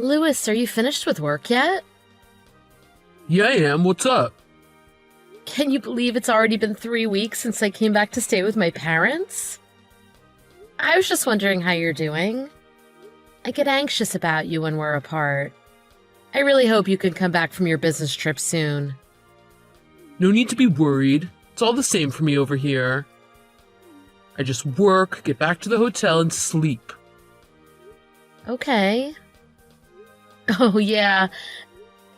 Louis, are you finished with work yet? Yeah, I am. What's up? Can you believe it's already been 3 weeks since I came back to stay with my parents? I was just wondering how you're doing. I get anxious about you when we're apart. I really hope you can come back from your business trip soon. No need to be worried. It's all the same for me over here. I just work, get back to the hotel, and sleep. Okay. Oh yeah,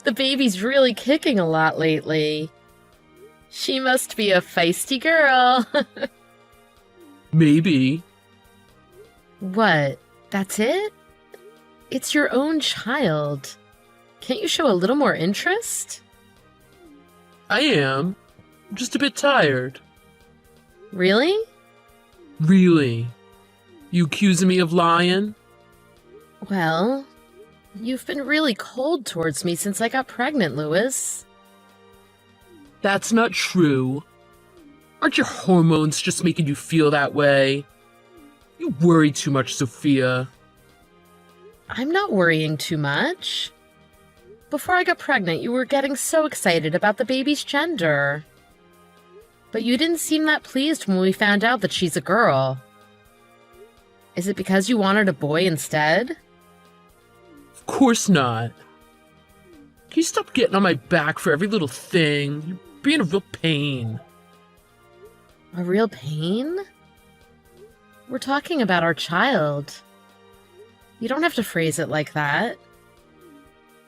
the baby's really kicking a lot lately. She must be a feisty girl. Maybe. What? That's it? It's your own child. Can't you show a little more interest? I am. I'm just a bit tired. Really? Really? You accusing me of lying? Well, you've been really cold towards me since I got pregnant, Louis. That's not true. Aren't your hormones just making you feel that way? You worry too much, Sophia. I'm not worrying too much. Before I got pregnant, you were getting so excited about the baby's gender. But you didn't seem that pleased when we found out that she's a girl. Is it because you wanted a boy instead? Of course not. Can you stop getting on my back for every little thing? You're being a real pain. A real pain? We're talking about our child. You don't have to phrase it like that.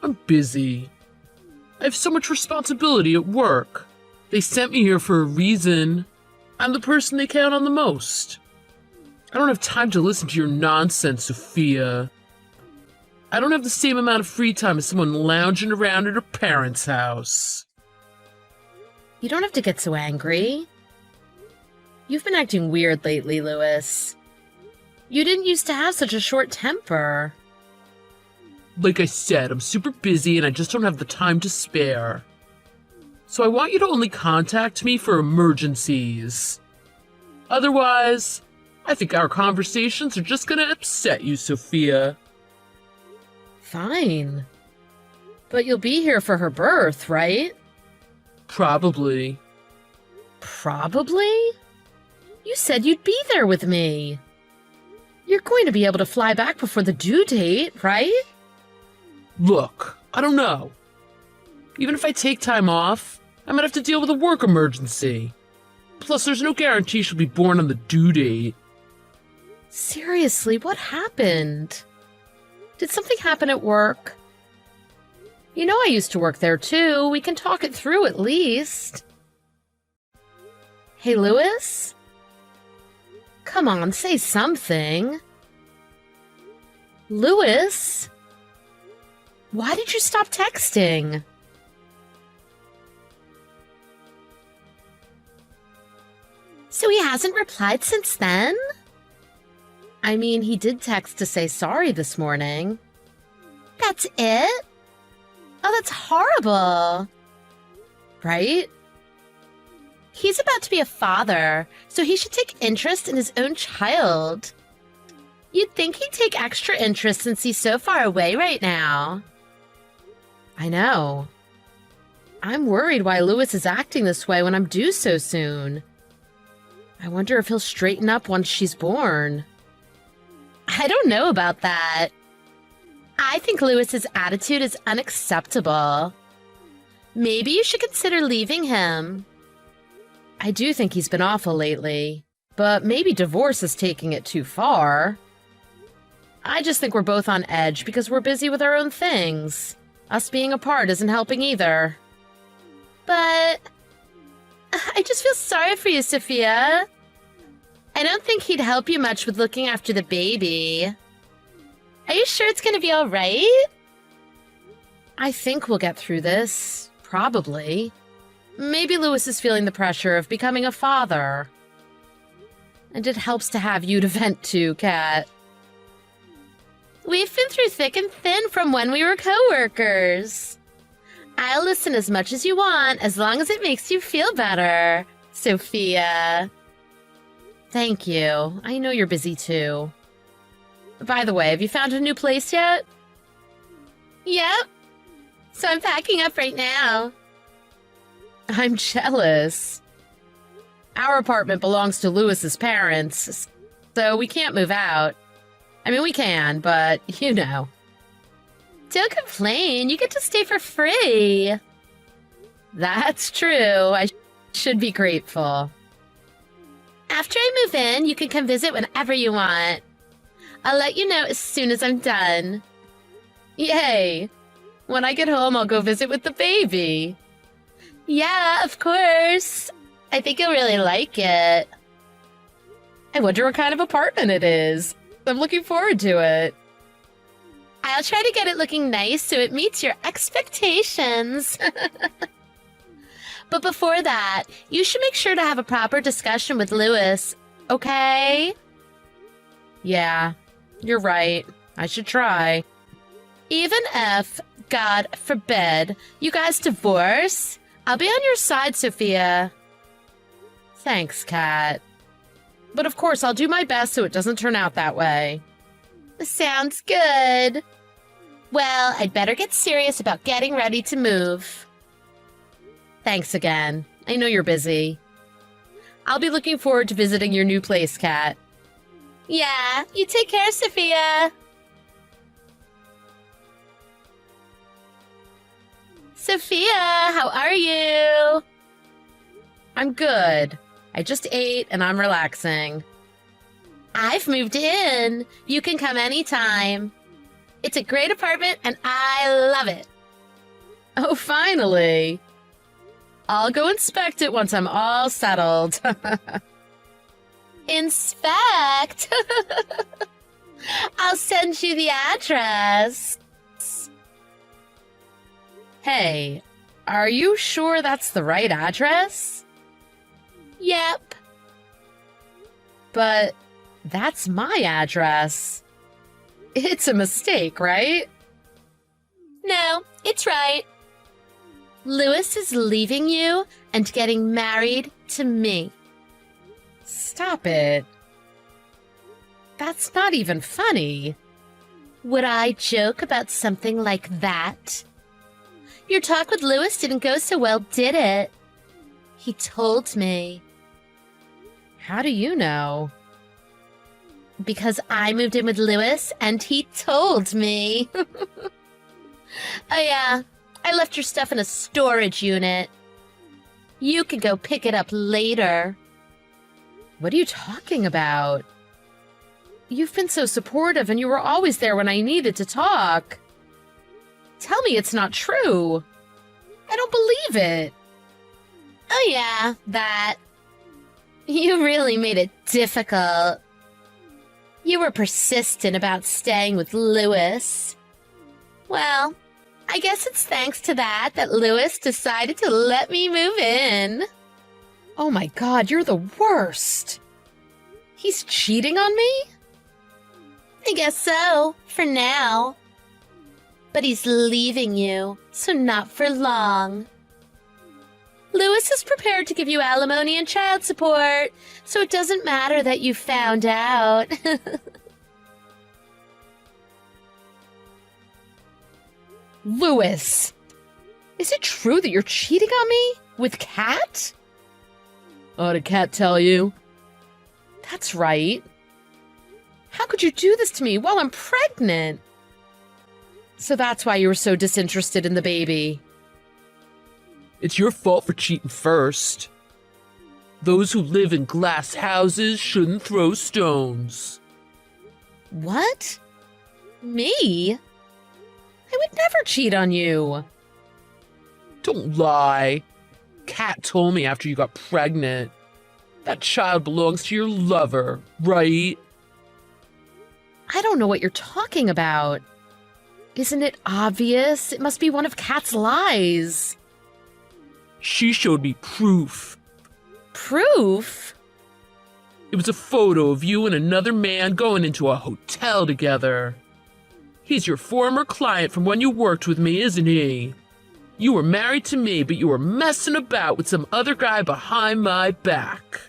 I'm busy. I have so much responsibility at work. They sent me here for a reason. I'm the person they count on the most. I don't have time to listen to your nonsense, Sophia. I don't have the same amount of free time as someone lounging around at her parents' house. You don't have to get so angry. You've been acting weird lately, Louis. You didn't used to have such a short temper. Like I said, I'm super busy and I just don't have the time to spare. So I want you to only contact me for emergencies. Otherwise, I think our conversations are just gonna upset you, Sophia. Fine. But you'll be here for her birth, right? Probably. Probably? You said you'd be there with me. You're going to be able to fly back before the due date, right? Look, I don't know. Even if I take time off, I might have to deal with a work emergency. Plus, there's no guarantee she'll be born on the due date. Seriously, what happened? Did something happen at work? You know I used to work there too. We can talk it through at least. Hey, Louis? Come on, say something. Louis? Why did you stop texting? So he hasn't replied since then? I mean, he did text to say sorry this morning. That's it? Oh, that's horrible. Right? He's about to be a father, so he should take interest in his own child. You'd think he'd take extra interest since he's so far away right now. I know. I'm worried why Louis is acting this way when I'm due so soon. I wonder if he'll straighten up once she's born. I don't know about that. I think Louis's attitude is unacceptable. Maybe you should consider leaving him. I do think he's been awful lately, but maybe divorce is taking it too far. I just think we're both on edge because we're busy with our own things. Us being apart isn't helping either. But I just feel sorry for you, Sophia. I don't think he'd help you much with looking after the baby. Are you sure it's gonna be all right? I think we'll get through this. Probably. Maybe Louis is feeling the pressure of becoming a father. And it helps to have you to vent to, Kat. We've been through thick and thin from when we were co-workers. I'll listen as much as you want, as long as it makes you feel better, Sophia. Thank you. I know you're busy too. By the way, have you found a new place yet? Yep. So I'm packing up right now. I'm jealous. Our apartment belongs to Lewis's parents, so we can't move out. I mean, we can, but you know. Don't complain. You get to stay for free. That's true. I should be grateful. After I move in, you can come visit whenever you want. I'll let you know as soon as I'm done. Yay! When I get home, I'll go visit with the baby. Yeah, of course. I think you'll really like it. I wonder what kind of apartment it is. I'm looking forward to it. I'll try to get it looking nice so it meets your expectations. But before that, you should make sure to have a proper discussion with Lewis, okay? Yeah, you're right. I should try. Even if, God forbid, you guys divorce, I'll be on your side, Sophia. Thanks, Kat. But of course, I'll do my best so it doesn't turn out that way. Sounds good. Well, I'd better get serious about getting ready to move. Thanks again. I know you're busy. I'll be looking forward to visiting your new place, Kat. Yeah, you take care, Sophia. Sophia, how are you? I'm good. I just ate and I'm relaxing. I've moved in. You can come anytime. It's a great apartment and I love it. Oh, finally. I'll go inspect it once I'm all settled. Inspect? I'll send you the address. Hey, are you sure that's the right address? Yep. But that's my address. It's a mistake, right? No, it's right. Lewis is leaving you and getting married to me. Stop it. That's not even funny. Would I joke about something like that? Your talk with Lewis didn't go so well, did it? He told me. How do you know? Because I moved in with Lewis and he told me. Oh yeah, I left your stuff in a storage unit. You can go pick it up later. What are you talking about? You've been so supportive and you were always there when I needed to talk. Tell me it's not true. I don't believe it. Oh yeah, that. You really made it difficult. You were persistent about staying with Lewis. Well, I guess it's thanks to that Lewis decided to let me move in. Oh my God, you're the worst. He's cheating on me? I guess so, for now. But he's leaving you, so not for long. Lewis is prepared to give you alimony and child support, so it doesn't matter that you found out. Lewis, is it true that you're cheating on me? With Kat? Oh, did Kat tell you? That's right. How could you do this to me while I'm pregnant? So that's why you were so disinterested in the baby. It's your fault for cheating first. Those who live in glass houses shouldn't throw stones. What? Me? I would never cheat on you. Don't lie. Kat told me after you got pregnant. That child belongs to your lover, right? I don't know what you're talking about. Isn't it obvious? It must be one of Kat's lies. She showed me proof. Proof? It was a photo of you and another man going into a hotel together. He's your former client from when you worked with me, isn't he? You were married to me, but you were messing about with some other guy behind my back.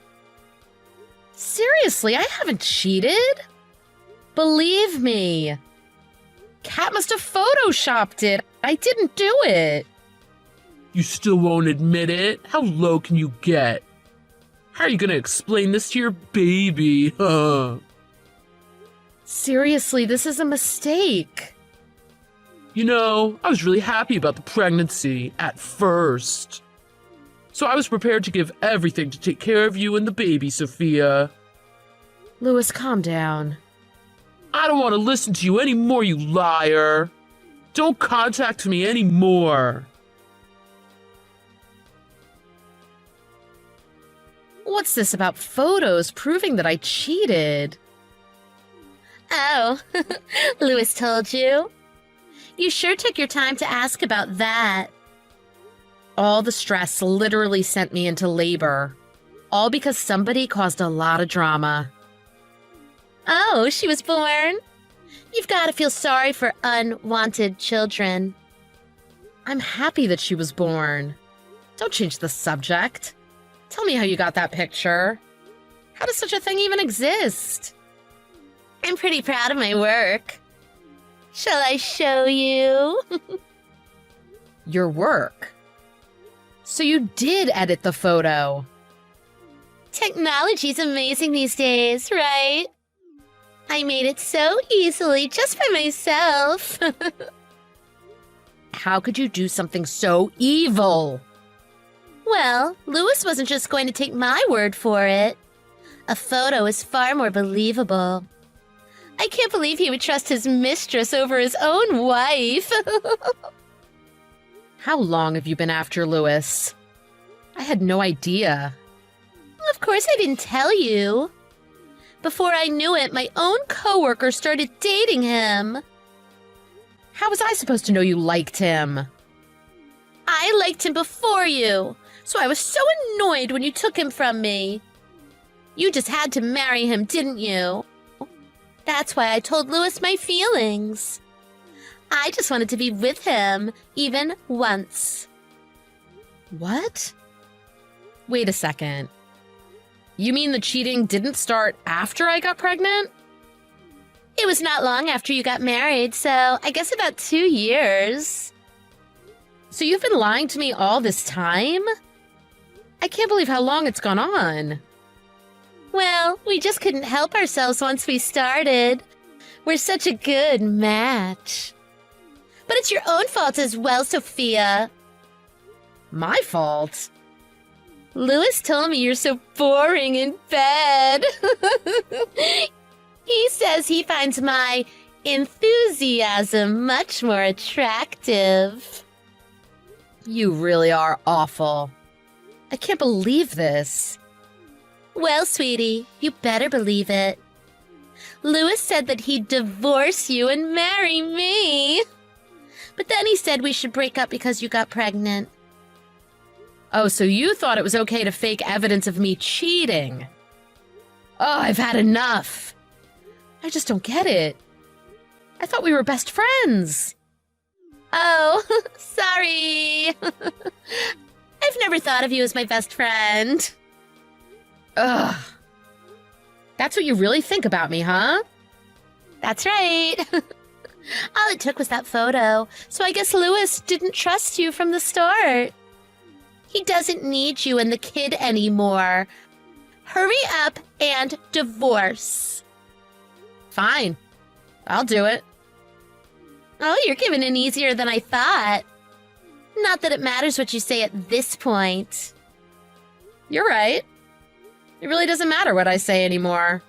Seriously, I haven't cheated. Believe me. Kat must have photoshopped it. I didn't do it. You still won't admit it? How low can you get? How are you gonna explain this to your baby? Seriously, this is a mistake. You know, I was really happy about the pregnancy at first. So I was prepared to give everything to take care of you and the baby, Sophia. Louis, calm down. I don't want to listen to you anymore, you liar. Don't contact me anymore. What's this about photos proving that I cheated? Oh, Louis told you? You sure took your time to ask about that. All the stress literally sent me into labor. All because somebody caused a lot of drama. Oh, she was born? You've got to feel sorry for unwanted children. I'm happy that she was born. Don't change the subject. Tell me how you got that picture. How does such a thing even exist? I'm pretty proud of my work. Shall I show you? Your work? So you did edit the photo. Technology's amazing these days, right? I made it so easily just by myself. How could you do something so evil? Well, Louis wasn't just going to take my word for it. A photo is far more believable. I can't believe he would trust his mistress over his own wife. How long have you been after Louis? I had no idea. Of course I didn't tell you. Before I knew it, my own coworker started dating him. How was I supposed to know you liked him? I liked him before you, so I was so annoyed when you took him from me. You just had to marry him, didn't you? That's why I told Louis my feelings. I just wanted to be with him, even once. What? Wait a second. You mean the cheating didn't start after I got pregnant? It was not long after you got married, so I guess about 2 years. So you've been lying to me all this time? I can't believe how long it's gone on. Well, we just couldn't help ourselves once we started. We're such a good match. But it's your own fault as well, Sophia. My fault? Louis told me you're so boring in bed. He says he finds my enthusiasm much more attractive. You really are awful. I can't believe this. Well, sweetie, you better believe it. Louis said that he'd divorce you and marry me. But then he said we should break up because you got pregnant. Oh, so you thought it was okay to fake evidence of me cheating? Oh, I've had enough. I just don't get it. I thought we were best friends. Oh, sorry. I've never thought of you as my best friend. Ugh. That's what you really think about me, huh? That's right. All it took was that photo, so I guess Louis didn't trust you from the start. He doesn't need you and the kid anymore. Hurry up and divorce. Fine. I'll do it. Oh, you're giving in easier than I thought. Not that it matters what you say at this point. You're right. It really doesn't matter what I say anymore.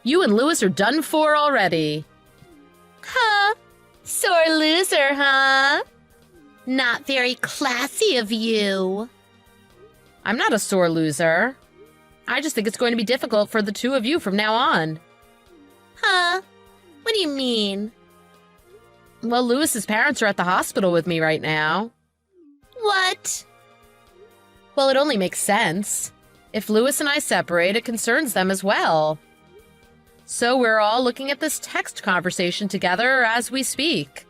You and Louis are done for already. Huh? Sore loser, huh? Not very classy of you. I'm not a sore loser. I just think it's going to be difficult for the two of you from now on. Huh? What do you mean? Well, Louis's parents are at the hospital with me right now. What? Well, it only makes sense. If Louis and I separate, it concerns them as well. So we're all looking at this text conversation together as we speak.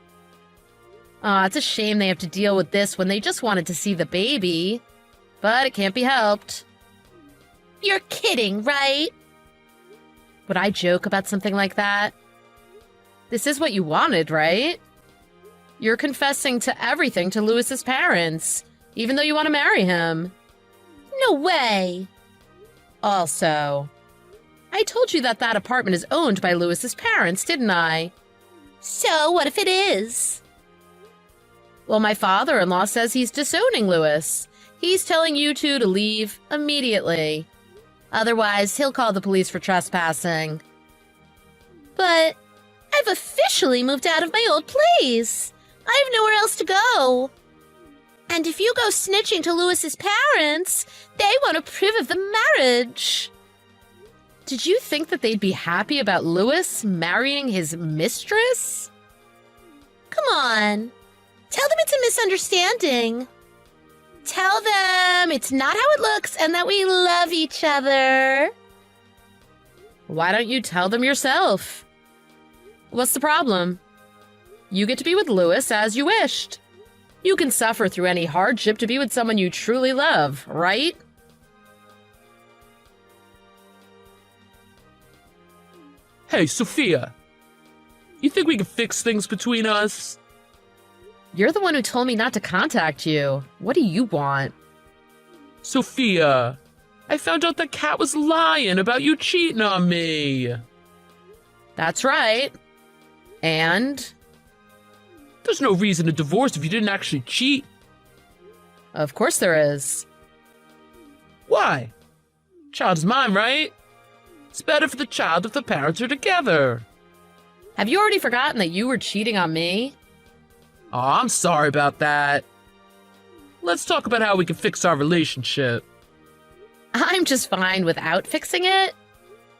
Aw, it's a shame they have to deal with this when they just wanted to see the baby. But it can't be helped. You're kidding, right? Would I joke about something like that? This is what you wanted, right? You're confessing to everything to Lewis's parents, even though you want to marry him. No way! Also, I told you that apartment is owned by Lewis's parents, didn't I? So, what if it is? Well, my father-in-law says he's disowning Lewis. He's telling you two to leave immediately. Otherwise, he'll call the police for trespassing. But I've officially moved out of my old place. I have nowhere else to go. And if you go snitching to Lewis's parents, they won't approve of the marriage. Did you think that they'd be happy about Lewis marrying his mistress? Come on. Tell them it's a misunderstanding. Tell them it's not how it looks and that we love each other. Why don't you tell them yourself? What's the problem? You get to be with Lewis as you wished. You can suffer through any hardship to be with someone you truly love, right? Hey, Sophia. You think we can fix things between us? You're the one who told me not to contact you. What do you want? Sophia, I found out that Kat was lying about you cheating on me. That's right. And? There's no reason to divorce if you didn't actually cheat. Of course there is. Why? Child is mine, right? It's better for the child if the parents are together. Have you already forgotten that you were cheating on me? Oh, I'm sorry about that. Let's talk about how we can fix our relationship. I'm just fine without fixing it.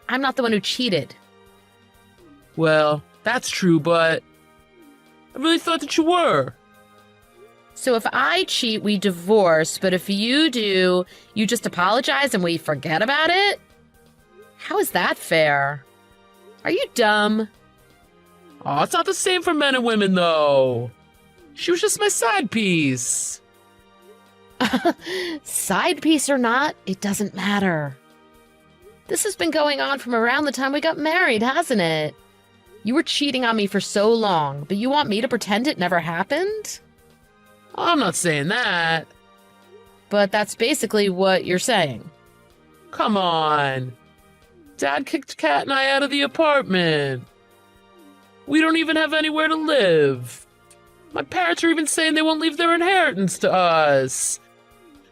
I'm not the one who cheated. Well, that's true, but I really thought that you were. So if I cheat, we divorce, but if you do, you just apologize and we forget about it? How is that fair? Are you dumb? Oh, it's not the same for men and women, though. She was just my side piece. Side piece or not, it doesn't matter. This has been going on from around the time we got married, hasn't it? You were cheating on me for so long, but you want me to pretend it never happened? I'm not saying that. But that's basically what you're saying. Come on. Dad kicked Kat and I out of the apartment. We don't even have anywhere to live. My parents are even saying they won't leave their inheritance to us.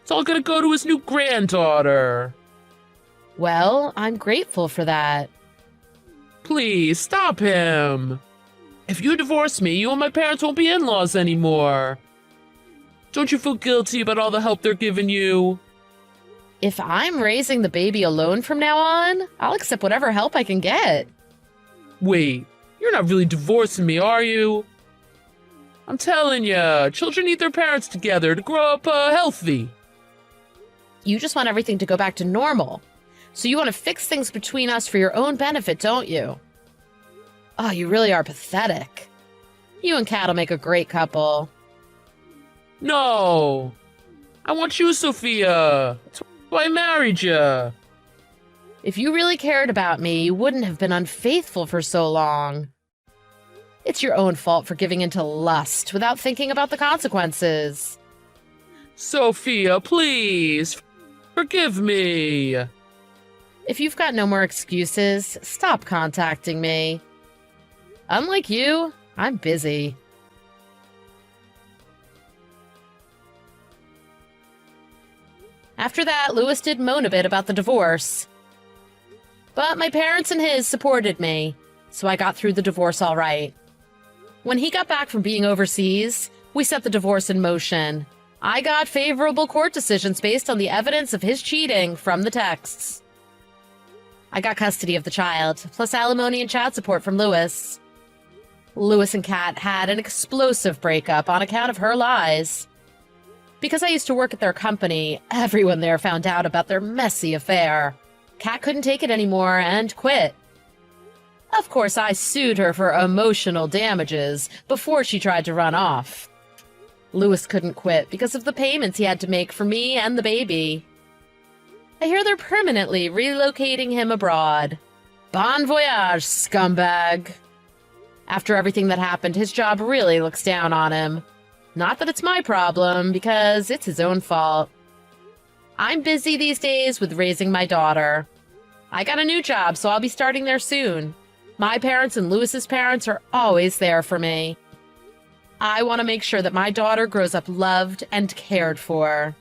It's all gonna go to his new granddaughter. Well, I'm grateful for that. Please, stop him. If you divorce me, you and my parents won't be in-laws anymore. Don't you feel guilty about all the help they're giving you? If I'm raising the baby alone from now on, I'll accept whatever help I can get. Wait, you're not really divorcing me, are you? I'm telling ya, children need their parents together to grow up healthy. You just want everything to go back to normal. So you want to fix things between us for your own benefit, don't you? Oh, you really are pathetic. You and Kat will make a great couple. No. I want you, Sophia. That's why I married you. If you really cared about me, you wouldn't have been unfaithful for so long. It's your own fault for giving into lust without thinking about the consequences. Sophia, please. Forgive me. If you've got no more excuses, stop contacting me. Unlike you, I'm busy. After that, Lewis did moan a bit about the divorce. But my parents and his supported me, so I got through the divorce all right. When he got back from being overseas, we set the divorce in motion. I got favorable court decisions based on the evidence of his cheating from the texts. I got custody of the child, plus alimony and child support from Lewis. Lewis and Kat had an explosive breakup on account of her lies. Because I used to work at their company, everyone there found out about their messy affair. Kat couldn't take it anymore and quit. Of course, I sued her for emotional damages before she tried to run off. Lewis couldn't quit because of the payments he had to make for me and the baby. I hear they're permanently relocating him abroad. Bon voyage, scumbag. After everything that happened, his job really looks down on him. Not that it's my problem, because it's his own fault. I'm busy these days with raising my daughter. I got a new job, so I'll be starting there soon. My parents and Lewis's parents are always there for me. I want to make sure that my daughter grows up loved and cared for.